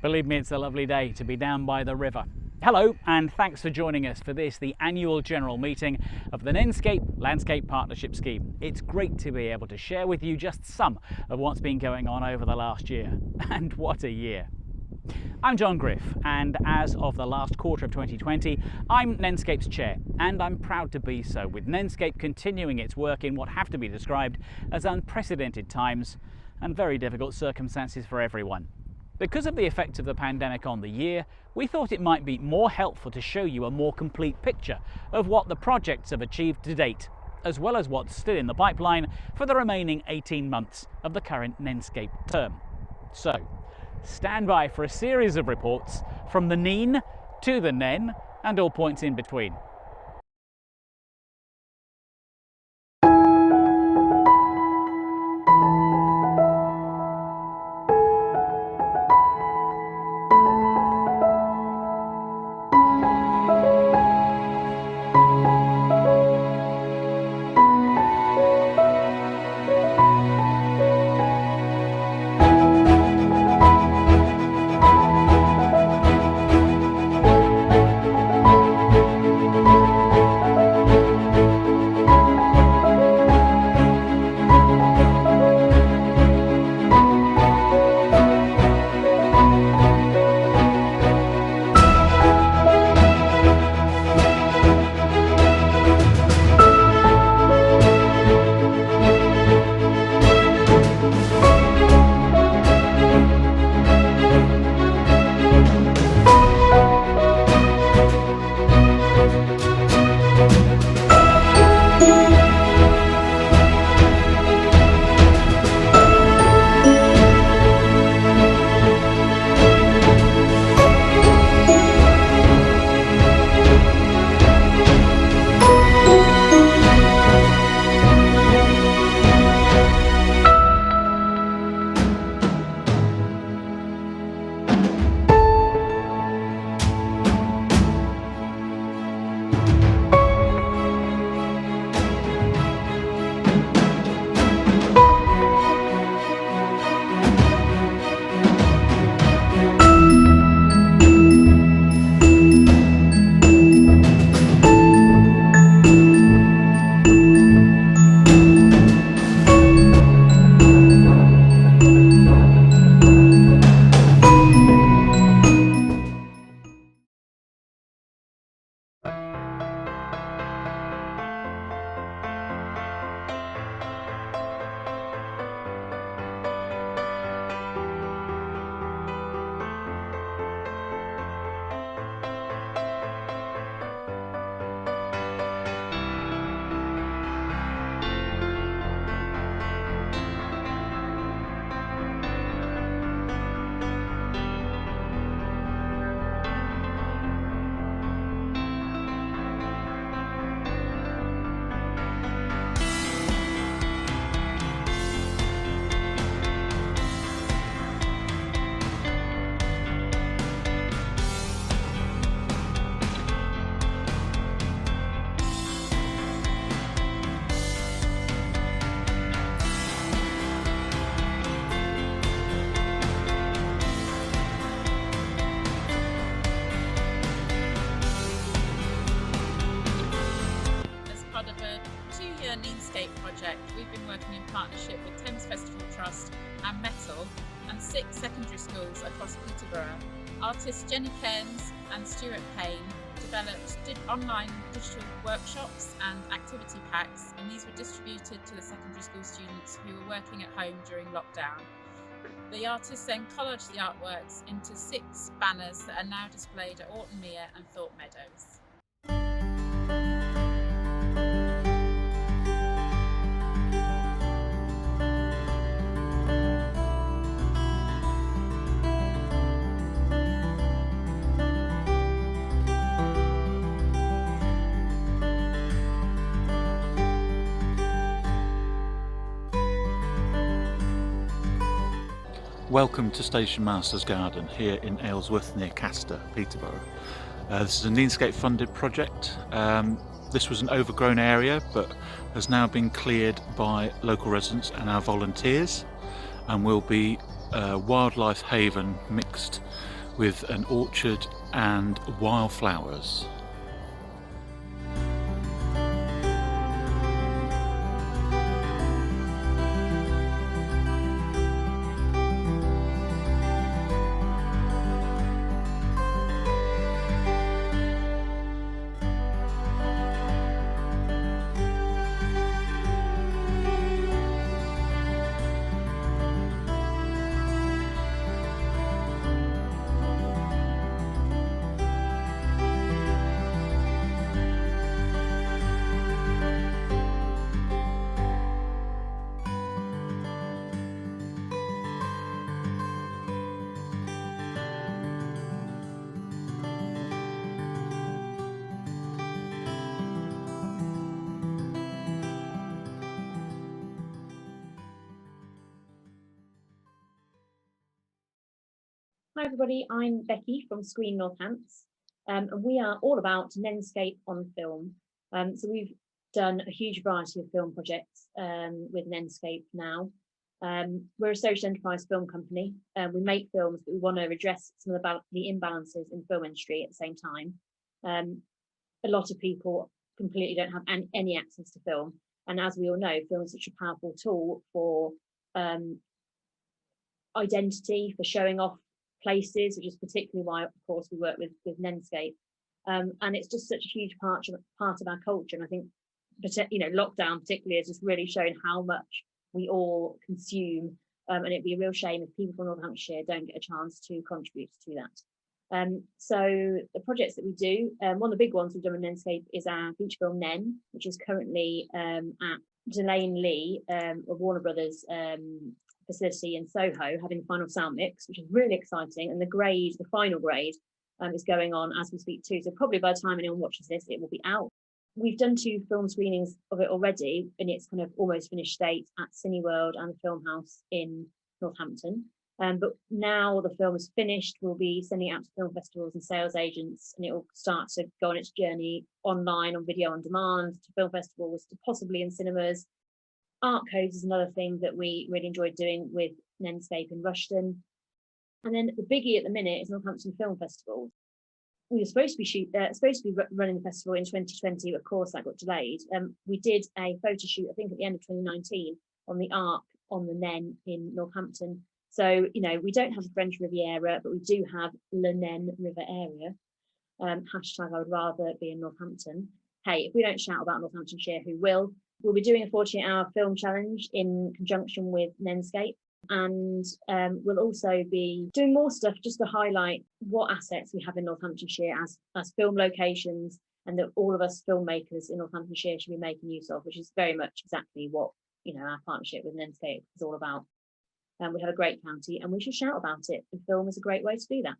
Believe me, it's a lovely day to be down by the river. Hello, and thanks for joining us for this, the annual general meeting of the Nenescape Landscape Partnership Scheme. It's great to be able to share with you just some of what's been going on over the last year. And what a year! I'm John Griff, and as of the last quarter of 2020, I'm Nenescape's chair, and I'm proud to be so, with Nenescape continuing its work in what have to be described as unprecedented times and very difficult circumstances for everyone. Because of the effect of the pandemic on the year, we thought it might be more helpful to show you a more complete picture of what the projects have achieved to date, as well as what's still in the pipeline for the remaining 18 months of the current Nenescape term. So, stand by for a series of reports from the Neen to the Nen and all points in between. Nenescape project, we've been working in partnership with Thames Festival Trust and Metal and 6 secondary schools across Peterborough. Artists Jenny Cairns and Stuart Payne developed online digital workshops and activity packs, and these were distributed to the secondary school students who were working at home during lockdown. The artists then collaged the artworks into 6 banners that are now displayed at Orton Mere and Thorpe Meadows. Welcome to Station Master's Garden here in Aylesworth near Castor, Peterborough. This is a Nenescape funded project. This was an overgrown area but has now been cleared by local residents and our volunteers, and will be a wildlife haven mixed with an orchard and wildflowers. Hi everybody, I'm Becky from Screen Northants, and we are all about Nenescape on film. So we've done a huge variety of film projects with Nenescape now. We're a social enterprise film company. We make films, but we want to address some of the imbalances in the film industry at the same time. A lot of people completely don't have any access to film, and as we all know, film is such a powerful tool for identity, for showing off places, which is particularly why, of course, we work with Nenescape, and it's just such a huge part of our culture. And I think, lockdown particularly has just really shown how much we all consume, and it'd be a real shame if people from Northamptonshire don't get a chance to contribute to that. So the projects that we do, one of the big ones we've done with Nenescape is our feature film Nen, which is currently at Delane Lee of Warner Brothers facility in Soho, having the final sound mix, which is really exciting, and the final grade is going on as we speak too, so probably by the time anyone watches this it will be out. We've done 2 film screenings of it already in its kind of almost finished state at Cineworld and the Film House in Northampton, but now the film is finished, we'll be sending it out to film festivals and sales agents, and it will start to go on its journey online, on video on demand, to film festivals, to possibly in cinemas. Art codes is another thing that we really enjoyed doing with Nenescape in Rushden. And then the biggie at the minute is Northampton Film Festival. We were supposed to be running the festival in 2020, but of course that got delayed. We did a photo shoot, I think at the end of 2019, on the Arc on the Nen in Northampton. So, we don't have the French Riviera, but we do have Le Nen River area. Hashtag I would rather be in Northampton. Hey, if we don't shout about Northamptonshire, who will? We'll be doing a 48-hour film challenge in conjunction with Nenescape, and we'll also be doing more stuff just to highlight what assets we have in Northamptonshire as film locations, and that all of us filmmakers in Northamptonshire should be making use of, which is very much exactly what our partnership with Nenescape is all about. We have a great county, and we should shout about it, and film is a great way to do that.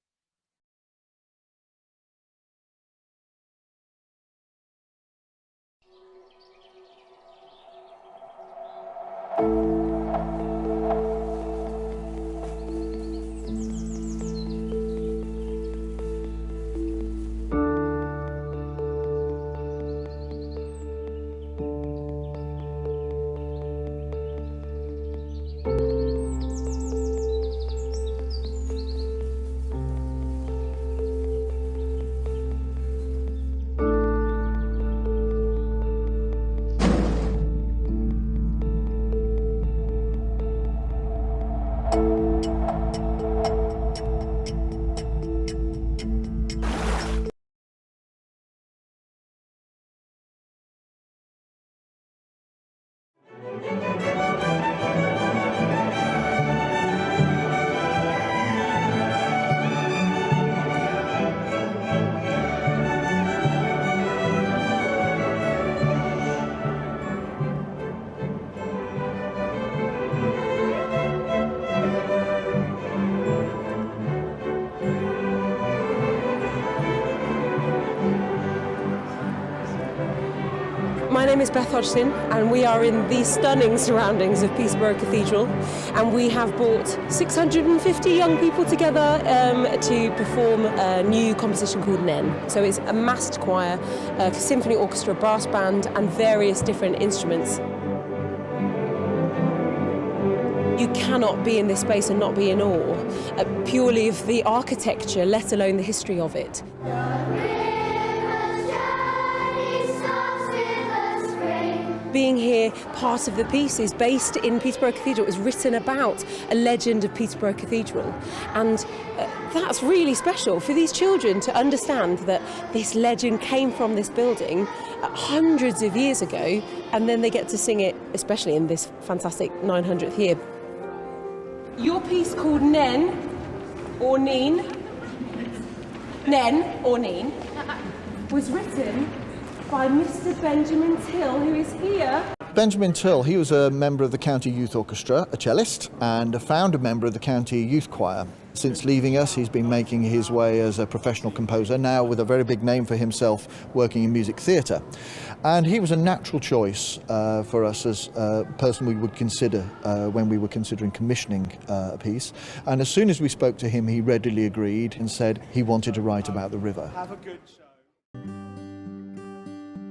My name is Beth Hodgson, and we are in the stunning surroundings of Peterborough Cathedral, and we have brought 650 young people together to perform a new composition called Nen. So it's a massed choir, a symphony orchestra, brass band and various different instruments. You cannot be in this space and not be in awe, purely of the architecture, let alone the history of it. Being here, part of the piece is based in Peterborough Cathedral. It was written about a legend of Peterborough Cathedral. And that's really special for these children to understand that this legend came from this building hundreds of years ago, and then they get to sing it, especially in this fantastic 900th year. Your piece called Nen or Neen, was written by Mr. Benjamin Till, who is here. Benjamin Till, he was a member of the County Youth Orchestra, a cellist, and a founder member of the County Youth Choir. Since leaving us, he's been making his way as a professional composer, now with a very big name for himself, working in music theatre. And he was a natural choice for us as a person we would consider when we were considering commissioning a piece. And as soon as we spoke to him, he readily agreed and said he wanted to write about the river. Have a good show.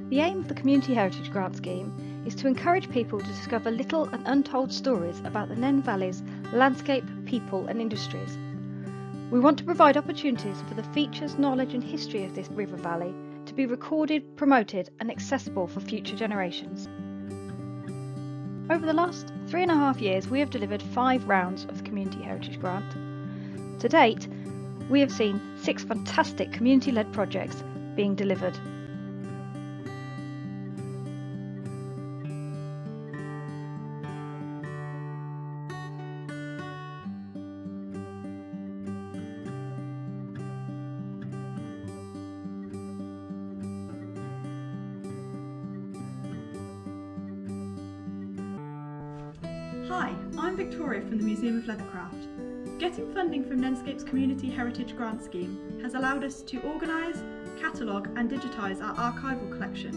The aim of the Community Heritage Grant Scheme is to encourage people to discover little and untold stories about the Nen Valley's landscape, people and industries. We want to provide opportunities for the features, knowledge and history of this river valley to be recorded, promoted and accessible for future generations. Over the last 3.5 years, we have delivered 5 rounds of the Community Heritage Grant. To date, we have seen 6 fantastic community-led projects being delivered. Hi, I'm Victoria from the Museum of Leathercraft. Getting funding from Nenescape's Community Heritage Grant Scheme has allowed us to organise, catalogue and digitise our archival collection,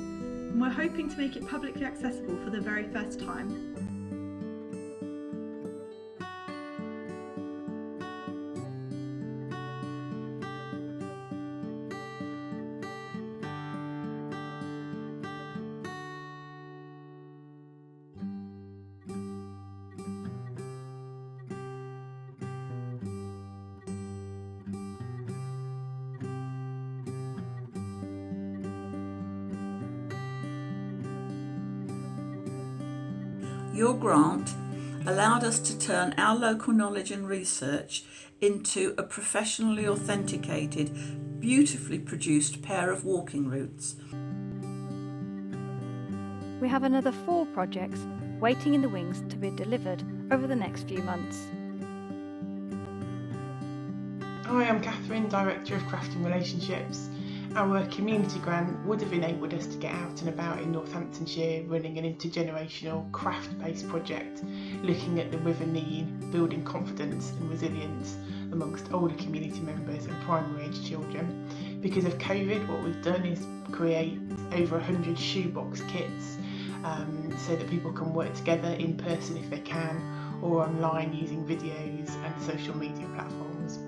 and we're hoping to make it publicly accessible for the very first time. Your grant allowed us to turn our local knowledge and research into a professionally authenticated, beautifully produced pair of walking routes. We have another 4 projects waiting in the wings to be delivered over the next few months. Hi, I'm Catherine, Director of Crafting Relationships. Our community grant would have enabled us to get out and about in Northamptonshire running an intergenerational craft-based project looking at the River Nene, building confidence and resilience amongst older community members and primary age children. Because of COVID, what we've done is create over 100 shoebox kits so that people can work together in person if they can, or online using videos and social media platforms.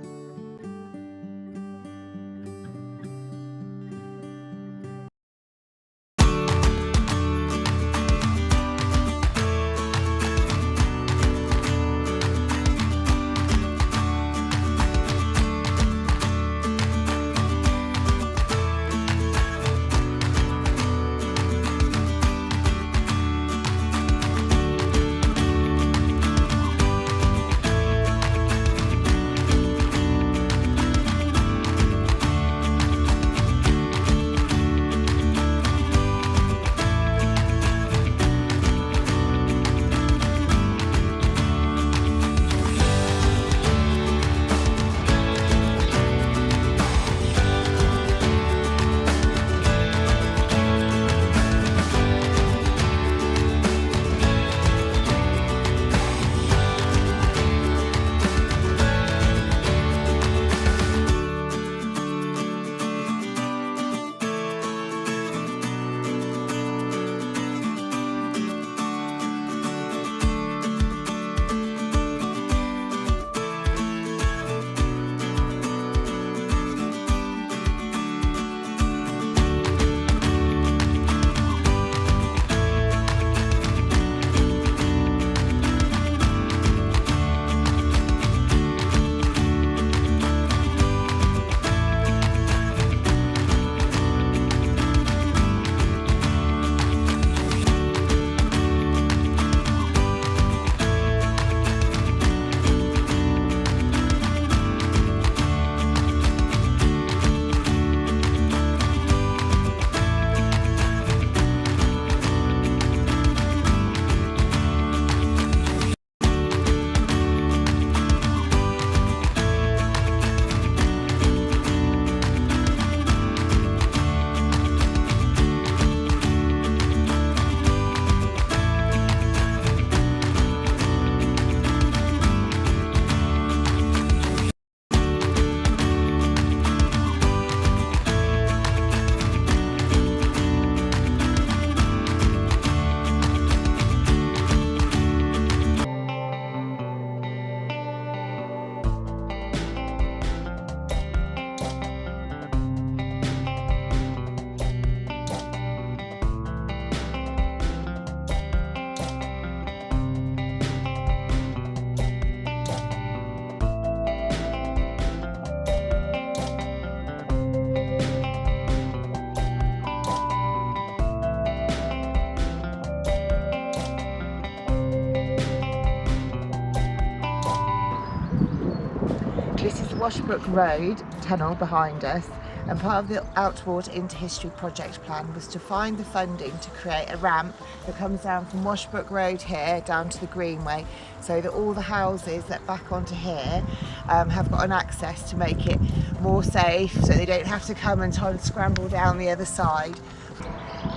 Washbrook Road tunnel behind us, and part of the Outward into History project plan was to find the funding to create a ramp that comes down from Washbrook Road here down to the Greenway, so that all the houses that back onto here have got an access to make it more safe, so they don't have to come and try and scramble down the other side.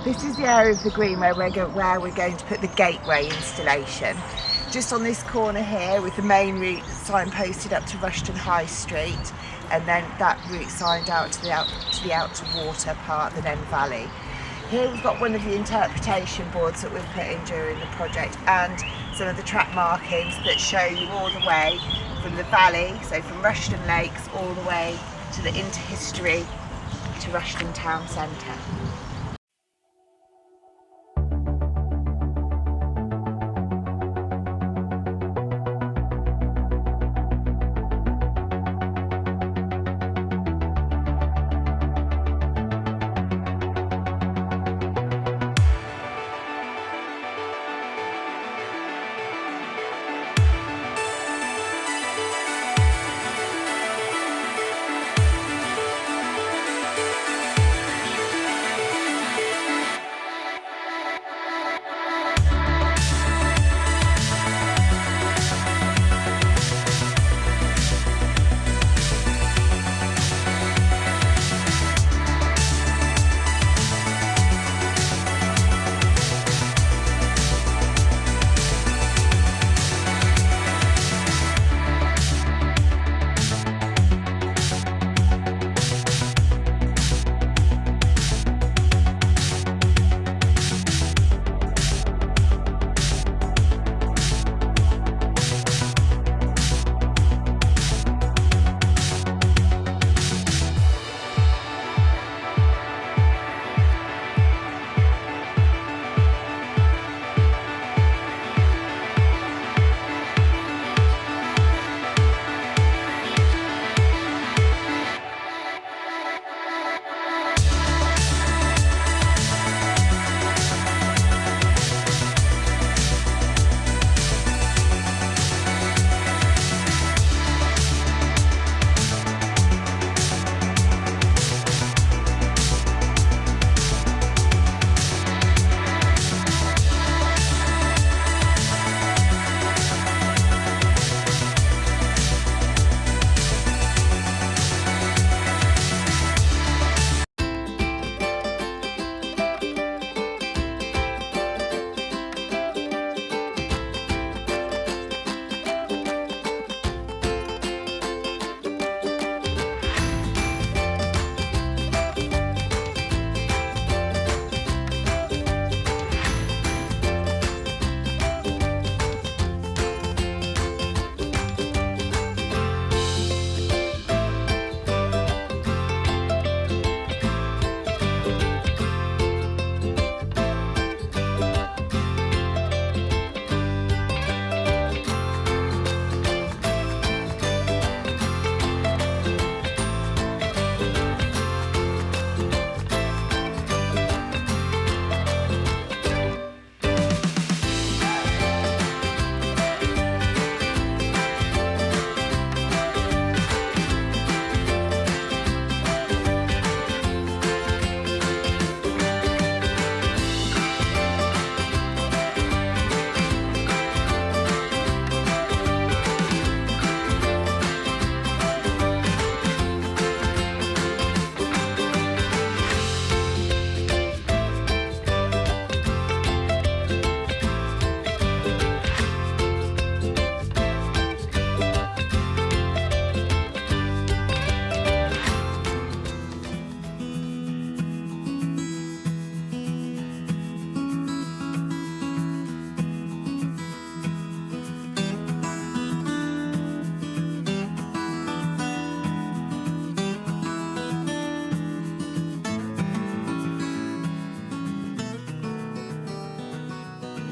This is the area of the Greenway where we're going to put the gateway installation. Just on this corner here, with the main route signposted up to Rushton High Street, and then that route signed out to the outer water part, the Nen Valley. Here we've got one of the interpretation boards that we've put in during the project, and some of the track markings that show you all the way from the valley, so from Rushton Lakes all the way to the Interhistory to Rushton Town Centre.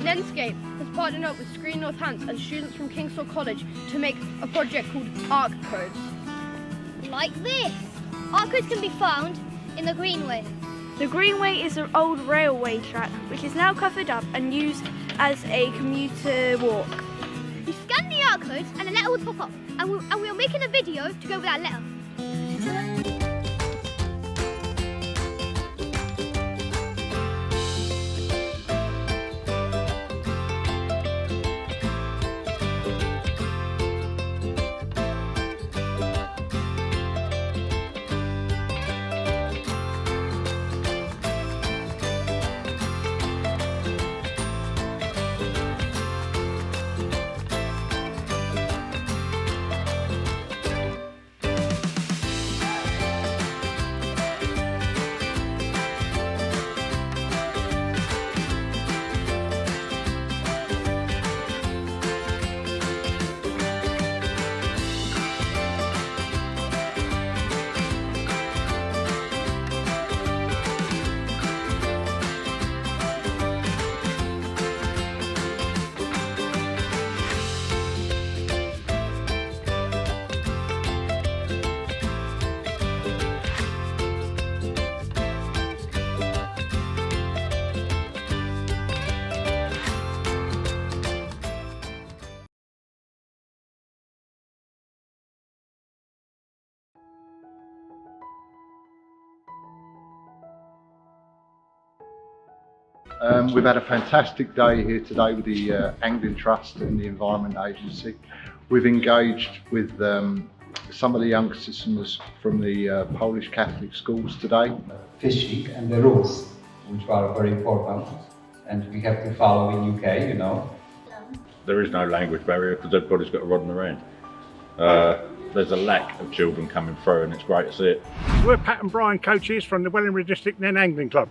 Nenescape has partnered up with Screen Northants and students from Kingston College to make a project called Arc Codes. Like this! Arc codes can be found in the Greenway. The Greenway is an old railway track which is now covered up and used as a commuter walk. You scan the arc codes and a letter will pop up, and we are making a video to go with that letter. We've had a fantastic day here today with the Angling Trust and the Environment Agency. We've engaged with some of the youngsters from the Polish Catholic schools today. Fishing and the rules, which are very important, and we have to follow in UK, you know. There is no language barrier because everybody's got a rod and a reel. There's a lack of children coming through and it's great to see it. We're Pat and Brian coaches from the Wellingborough District Nen Angling Club.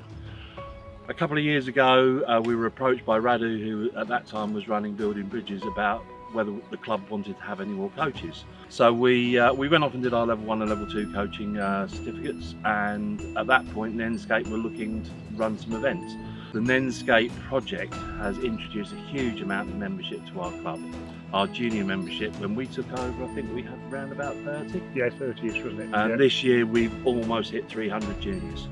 A couple of years ago we were approached by Radu, who at that time was running Building Bridges, about whether the club wanted to have any more coaches. So we went off and did our level 1 and level 2 coaching certificates, and at that point Nenescape were looking to run some events. The Nenescape project has introduced a huge amount of membership to our club. Our junior membership, when we took over, I think we had around about 30. Yeah, 30ish, wasn't it? And yeah. This year we've almost hit 300 juniors.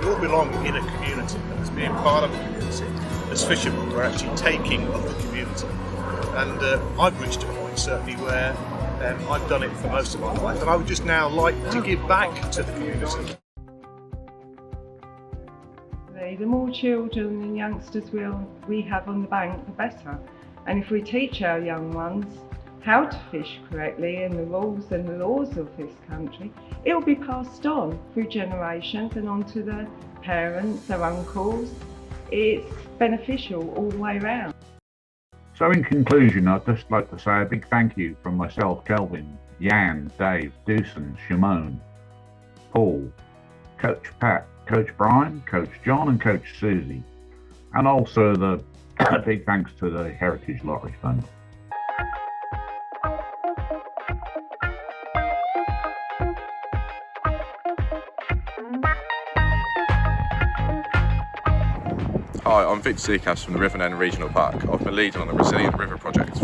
We all belong in a community, and as being part of a community, as fishermen, we're actually taking of the community. And I've reached a point certainly where I've done it for most of my life, and I would just now like to give back to the community. The more children and youngsters we have on the bank, the better. And if we teach our young ones how to fish correctly and the rules and the laws of this country, it will be passed on through generations and on to the parents, their uncles. It's beneficial all the way around. So in conclusion, I'd just like to say a big thank you from myself, Kelvin, Jan, Dave, Doosan, Shimon, Paul, Coach Pat, Coach Brian, Coach John and Coach Susie. And also the big thanks to the Heritage Lottery Fund. Hi, I'm Victor Seacast from the River Nen Regional Park. I've been leading on the Resilient River project.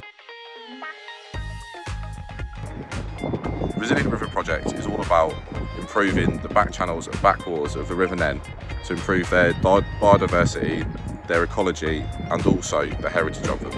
Resilient River project is all about improving the back channels and backwaters of the River Nen to improve their biodiversity, their ecology and also the heritage of them.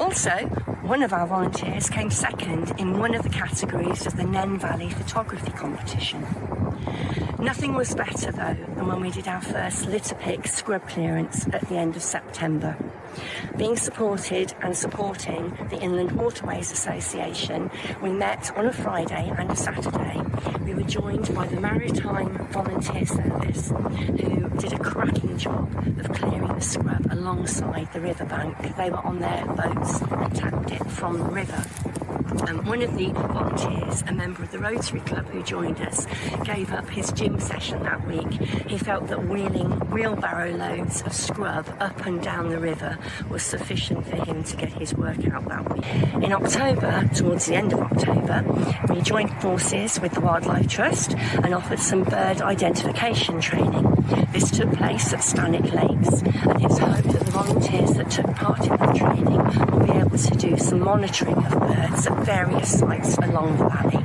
Also, one of our volunteers came second in one of the categories of the Nen Valley photography competition. Nothing was better though than when we did our first litter pick scrub clearance at the end of September. Being supported and supporting the Inland Waterways Association, we met on a Friday and a Saturday. We were joined by the Maritime Volunteer Service, who did a cracking job of clearing the scrub alongside the riverbank. They were on their boats and tapped it from the river. One of the volunteers, a member of the Rotary Club who joined us, gave up his gym session that week. He felt that wheeling wheelbarrow loads of scrub up and down the river was sufficient for him to get his work out that week. In October, towards the end of October, we joined forces with the Wildlife Trust and offered some bird identification training. This took place at Stanwick Lakes, and it's hoped that the volunteers that took part in that training will be able to do some monitoring of birds at various sites along the valley.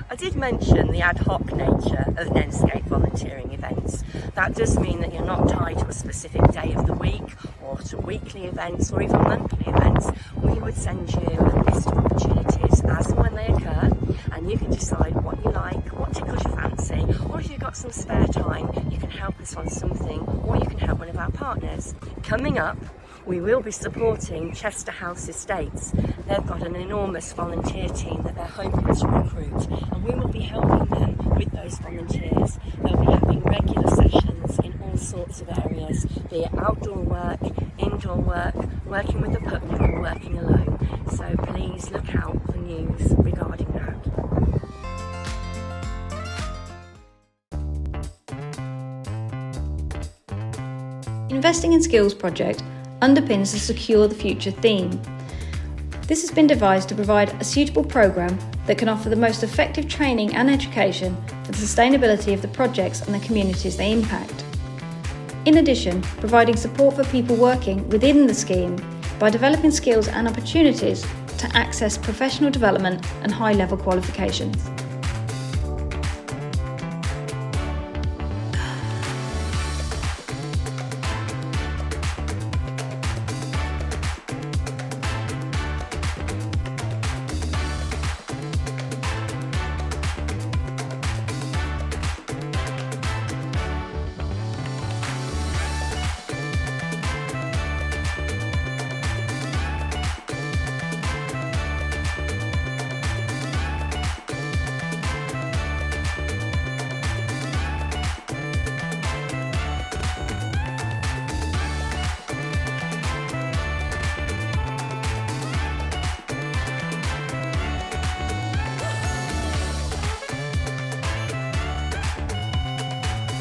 I did mention the ad hoc nature of Nenescape volunteering events. That does mean that you're not tied to a specific day of the week or to weekly events or even monthly events. We would send you a list of opportunities as and when they occur, and you can decide what you like, what tickles your fancy, or if you've got some spare time, you can help us on something, or you can help one of our partners. Coming up, we will be supporting Chester House Estates. They've got an enormous volunteer team that they're hoping to recruit, and we will be helping them with those volunteers. They'll be having regular sessions in all sorts of areas, be it outdoor work, indoor work, working with the public or working alone. So please look out for news regarding that. Investing in Skills project underpins the Secure the Future theme. This has been devised to provide a suitable programme that can offer the most effective training and education for the sustainability of the projects and the communities they impact. In addition, providing support for people working within the scheme by developing skills and opportunities to access professional development and high-level qualifications.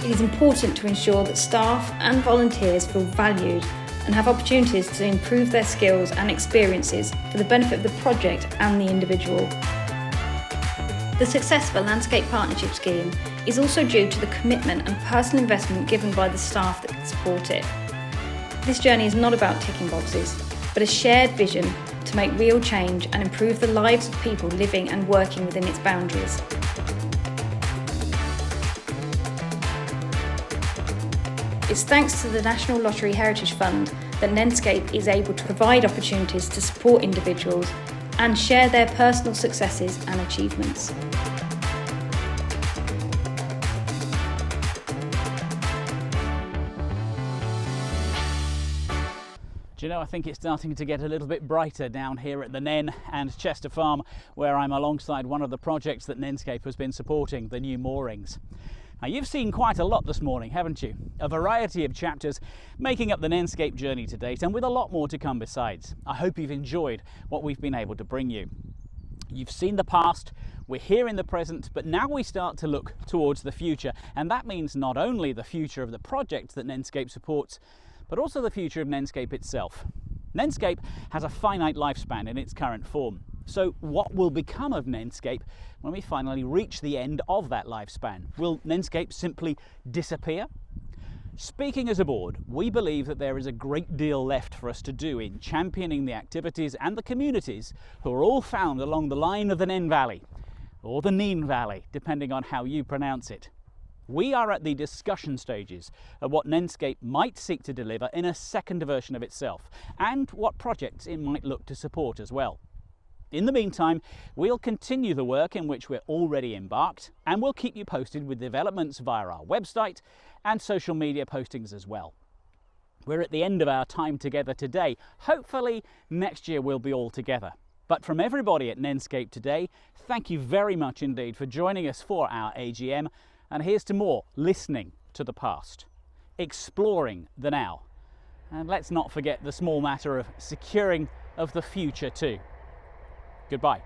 It is important to ensure that staff and volunteers feel valued and have opportunities to improve their skills and experiences for the benefit of the project and the individual. The success of a landscape partnership scheme is also due to the commitment and personal investment given by the staff that support it. This journey is not about ticking boxes, but a shared vision to make real change and improve the lives of people living and working within its boundaries. It's thanks to the National Lottery Heritage Fund that Nenescape is able to provide opportunities to support individuals and share their personal successes and achievements. Do you know, I think it's starting to get a little bit brighter down here at the Nen and Chester Farm, where I'm alongside one of the projects that Nenescape has been supporting, the new moorings. Now, you've seen quite a lot this morning, haven't you? A variety of chapters making up the Nenescape journey to date, and with a lot more to come besides. I hope you've enjoyed what we've been able to bring you. You've seen the past, we're here in the present, but now we start to look towards the future, and that means not only the future of the project that Nenescape supports, but also the future of Nenescape itself. Nenescape has a finite lifespan in its current form. So what will become of Nenescape when we finally reach the end of that lifespan? Will Nenescape simply disappear? Speaking as a board, we believe that there is a great deal left for us to do in championing the activities and the communities who are all found along the line of the Nen Valley, or the Neen Valley, depending on how you pronounce it. We are at the discussion stages of what Nenescape might seek to deliver in a second version of itself, and what projects it might look to support as well. In the meantime, we'll continue the work in which we're already embarked, and we'll keep you posted with developments via our website and social media postings as well. We're at the end of our time together today. Hopefully next year we'll be all together. But from everybody at Nenescape today, thank you very much indeed for joining us for our AGM. And here's to more listening to the past, exploring the now, and let's not forget the small matter of securing of the future too. Goodbye.